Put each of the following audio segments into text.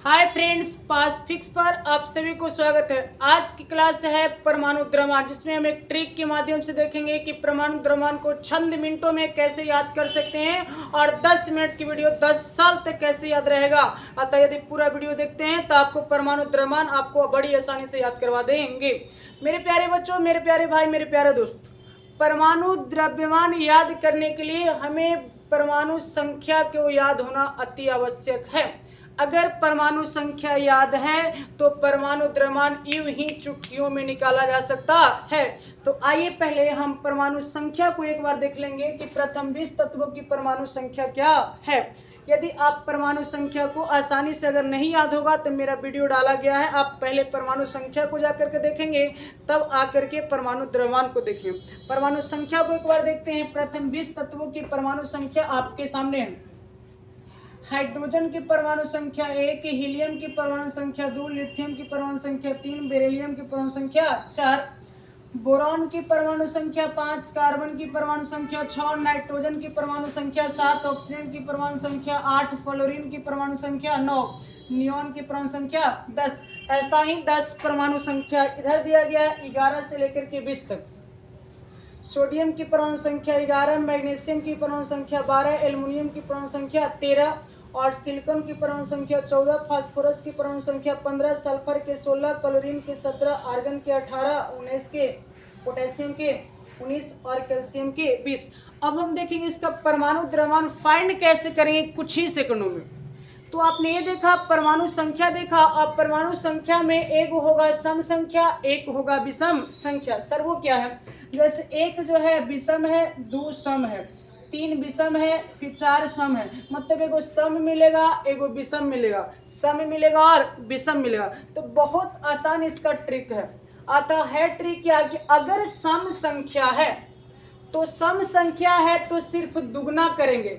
Hi friends, पास fix पर आप सभी को स्वागत है। आज की क्लास है परमाणु द्रव्यमान, जिसमें हम एक ट्रिक के माध्यम से देखेंगे कि परमाणु द्रव्यमान को चंद मिनटों में कैसे याद कर सकते हैं और 10 मिनट की वीडियो 10 साल तक कैसे याद रहेगा। अतः यदि पूरा वीडियो देखते हैं तो आपको परमाणु द्रव्यमान आपको बड़ी आसानी से याद करवा देंगे। मेरे प्यारे बच्चों, मेरे प्यारे भाई, मेरे प्यारे दोस्त, परमाणु द्रव्यमान याद करने के लिए हमें परमाणु संख्या को याद होना अति आवश्यक है। अगर परमाणु संख्या याद है तो परमाणु द्रव्यमान यूं ही चुटकियों में निकाला जा सकता है। तो आइए पहले हम परमाणु संख्या को एक बार देख लेंगे कि प्रथम 20 तत्वों की परमाणु संख्या क्या है। यदि आप परमाणु संख्या को आसानी से अगर नहीं याद होगा तो मेरा वीडियो डाला गया है, आप पहले परमाणु संख्या को जाकर के देखेंगे, तब आकर के परमाणु द्रव्यमान को देखें। परमाणु संख्या को एक बार देखते हैं। प्रथम 20 तत्वों की परमाणु संख्या आपके सामने है। हाइड्रोजन की परमाणु संख्या 1, हीलियम की परमाणु संख्या 2, लिथियम की परमाणु संख्या 3, बेरिलियम की परमाणु संख्या 4, बोरॉन की परमाणु संख्या 5, कार्बन की परमाणु संख्या 6, नाइट्रोजन की परमाणु संख्या 7, ऑक्सीजन की परमाणु संख्या 8, फ्लोरीन की परमाणु संख्या 9, नियोन की परमाणु संख्या 10। ऐसा ही 10 परमाणु संख्या इधर दिया गया है 11 से लेकर के 20 तक। सोडियम की परमाणु संख्या 11, मैग्नीशियम की परमाणु संख्या 12, एल्युमिनियम की परमाणु संख्या 13 और सिलिकॉन की परमाणु संख्या 14, फास्फोरस की परमाणु संख्या 15, सल्फर के 16, क्लोरीन के 17, आर्गन के 18, 19 के, पोटेशियम के 19 और कैल्शियम के 20। अब हम देखेंगे इसका परमाणु द्रव्यमान फाइंड कैसे करेंगे कुछ ही सेकंडों में। तो आपने ये देखा, परमाणु संख्या देखा। अब परमाणु संख्या में एक होगा सम संख्या, एक होगा विषम संख्या। सर वो क्या है? जैसे एक जो है विषम है, 2 सम है, 3 विषम है, फिर 4 सम है। मतलब एगो सम मिलेगा, एगो विषम मिलेगा, सम मिलेगा और विषम मिलेगा। तो बहुत आसान इसका ट्रिक है। अतः है ट्रिक क्या कि अगर सम संख्या है तो सम संख्या है तो सिर्फ दुगना करेंगे।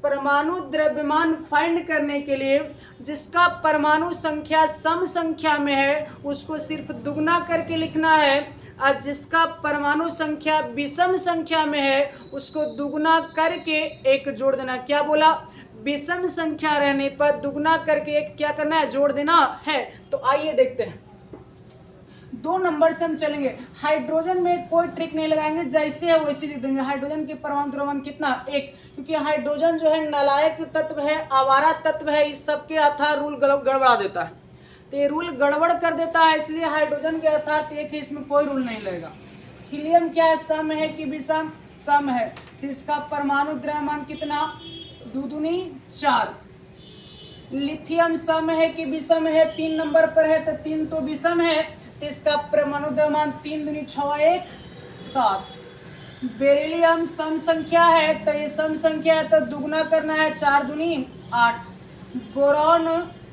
परमाणु द्रव्यमान फाइंड करने के लिए जिसका परमाणु संख्या सम संख्या में है उसको सिर्फ दुगना करके लिखना है, और जिसका परमाणु संख्या विषम संख्या में है उसको दुगना करके एक जोड़ देना। क्या बोला? विषम संख्या रहने पर दुगना करके एक क्या करना है? जोड़ देना है। तो आइए देखते हैं। 2 नंबर से हम चलेंगे। हाइड्रोजन में कोई ट्रिक नहीं लगाएंगे, जैसे है वैसे लिख देंगे। हाइड्रोजन की परमाणु द्रव्यमान कितना? 1, क्योंकि हाइड्रोजन जो है नालायक तत्व है, आवारा तत्व है। इस सब के अर्थात रूल गड़बड़ा देता है, तो ये रूल गड़बड़ कर देता है, इसलिए हाइड्रोजन के अर्थात 1 है, इसमें कोई रूल नहीं लगेगा। हीलियम क्या है? सम है कि विषम? सम है, तो इसका परमाणु द्रव्यमान कितना? 2 दूनी 4। लिथियम सम है कि विषम है? 3 नंबर पर है, तो 3 तो विषम है, तो इसका परमाणु द्रव्यमान 3 दूनी 6 1 7। बेरिलियम सम संख्या है, तो ये सम संख्या है तो दुगना करना है, 4 दूनी 8। बोरॉन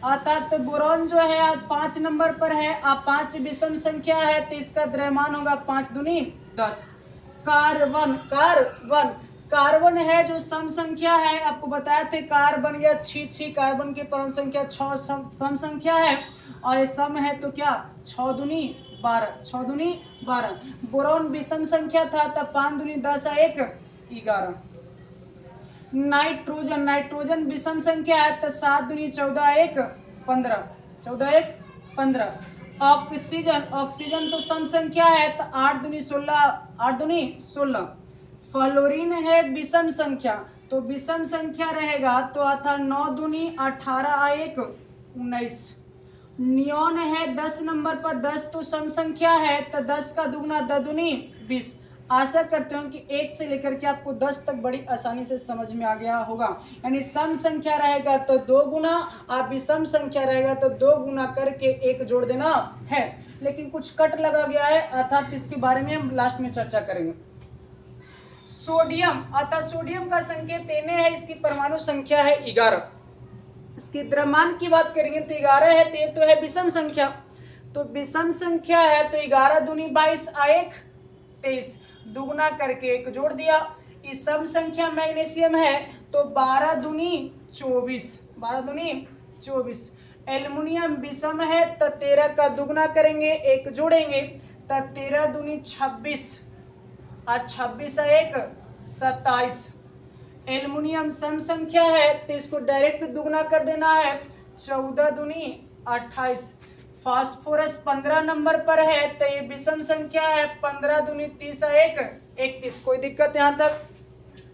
अर्थात तो बोरॉन जो है 5 नंबर पर है, 5 विषम संख्या है, तो इसका द्रव्यमान होगा 5 दूनी 10। कार्बन है जो सम संख्या है, आपको बताया थे कार्बन या 6 कार्बन की परमाणु संख्या 6 सम संख्या है, और ये सम है तो क्या? 6 दूनी 12, 6 दूनी 12। बोरॉन विषम संख्या था तब 5 दूनी 10 1 11। नाइट्रोजन विषम संख्या है तो 7 दूनी 14 1 15, 14 1 15। ऑक्सीजन तो सम संख्या है तो 8 दूनी 16, 8 दूनी 16। फ्लोरीन है विषम संख्या, तो विषम संख्या रहेगा तो अर्थात 9 दूनी 18 1 19। नियोन है 10 नंबर पर, 10 तो सम संख्या है तो 10 का दुगना 10 दूनी 20। आशा करते हूँ कि 1 से लेकर के आपको 10 तक बड़ी आसानी से समझ में आ गया होगा। यानी सम संख्या रहेगा तो 2 गुना, आप विषम संख्या रहेगा तो 2 गुना करके 1 जोड़ देना है। लेकिन कुछ कट लगा गया है, अर्थात इसके बारे में हम लास्ट में चर्चा करेंगे। सोडियम, अतः सोडियम का संकेत Na है, इसकी परमाणु संख्या है 11। इसकी द्रव्यमान की बात करेंगे तो 11 है, तो ये तो है विषम संख्या, तो विषम संख्या है तो 11 दूनी 22 1 23, दुगना करके 1 जोड़ दिया। इस सम संख्या मैग्नीशियम है तो 12 दूनी 24, 12 दूनी 24। एल्युमिनियम विषम है तो 13 का दुगना करेंगे 1 जोड़ेंगे तो 13 दूनी 26 और 26 1 27। एल्युमिनियम सम संख्या है तो इसको डायरेक्ट दुगना कर देना है, 14 दूनी 28। फास्फोरस 15 नंबर पर है तो ये विषम संख्या है, 15 दूनी 30 1 31। कोई दिक्कत यहाँ तक?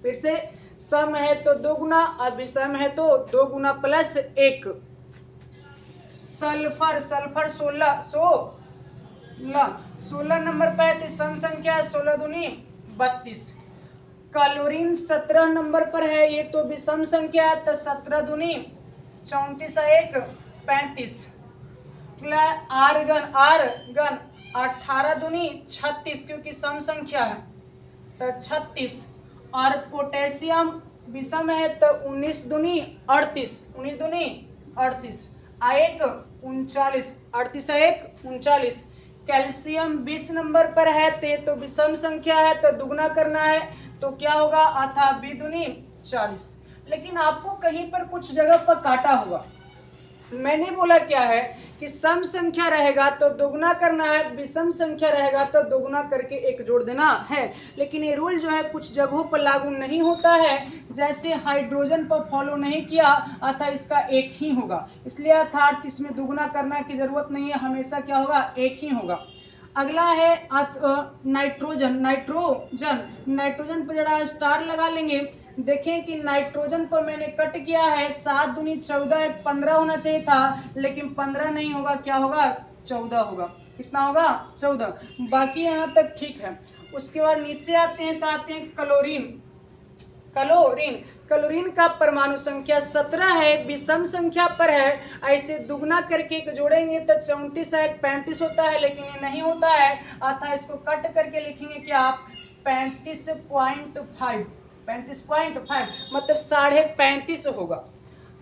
फिर से सम है तो 2 गुना और विषम है तो 2 गुना प्लस 1। सल्फर 16 नंबर पर है तो सम संख्या है, 16 दूनी 32। क्लोरीन 17 नंबर पर है, ये तो विषम संख्या है तो 17 दूनी 34 1 35। आर्गन 18 दूनी 36 क्योंकि सम संख्या है तो 36। और पोटेशियम विषम है तो 19 दूनी 38 1 39 39। कैल्शियम 20 नंबर पर है तो विषम संख्या है तो दुगना करना है तो क्या होगा, अथा 2 दूनी 40। लेकिन आपको कहीं पर कुछ जगह पर काटा होगा। मैंने बोला क्या है कि सम संख्या रहेगा तो दोगुना करना है, विषम संख्या रहेगा तो दोगुना करके 1 जोड़ देना है। लेकिन ये रूल जो है कुछ जगहों पर लागू नहीं होता है, जैसे हाइड्रोजन पर फॉलो नहीं किया अतः इसका 1 ही होगा, इसलिए अर्थात इसमें दुगुना करना की जरूरत नहीं है, हमेशा क्या होगा 1 ही होगा। अगला है नाइट्रोजन पर जरा स्टार लगा लेंगे। देखें कि नाइट्रोजन पर मैंने कट किया है, 7 दूनी 14 15 होना चाहिए था, लेकिन 15 नहीं होगा, क्या होगा 14 होगा। कितना होगा 14। बाकी यहाँ तक ठीक है। उसके बाद नीचे आते हैं तो आते हैं क्लोरीन का परमाणु संख्या 17 है, विषम संख्या पर है। ऐसे दुगना करके 1 जोड़ेंगे तो 34 है 35 होता है, लेकिन ये नहीं होता है अतः इसको कट करके लिखेंगे कि आप 35.5 मतलब 35.5 होगा।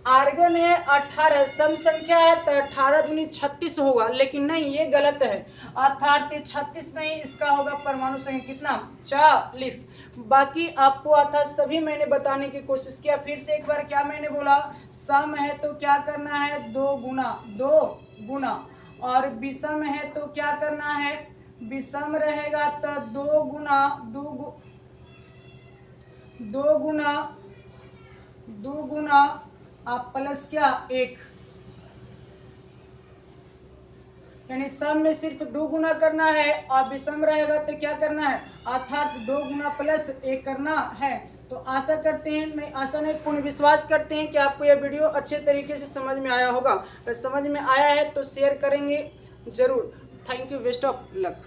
आर्गन है 18, सम संख्या है तो 18 दूनी 36 होगा, लेकिन नहीं ये गलत है, अर्थात 36 नहीं, इसका होगा परमाणु संख्या कितना 40। बाकी आपको अर्थात सभी मैंने बताने की कोशिश किया। फिर से एक बार क्या मैंने बोला, सम है तो क्या करना है 2 गुना, और विषम है तो क्या करना है, विषम रहेगा तो 2 गुना आप प्लस क्या 1, यानी सम में सिर्फ 2 गुना करना है और विषम रहेगा तो क्या करना है अर्थात 2 गुना प्लस 1 करना है। तो आशा करते हैं पूर्ण विश्वास करते हैं कि आपको यह वीडियो अच्छे तरीके से समझ में आया होगा। अगर समझ में आया है तो शेयर करेंगे जरूर। Thank you, best of luck.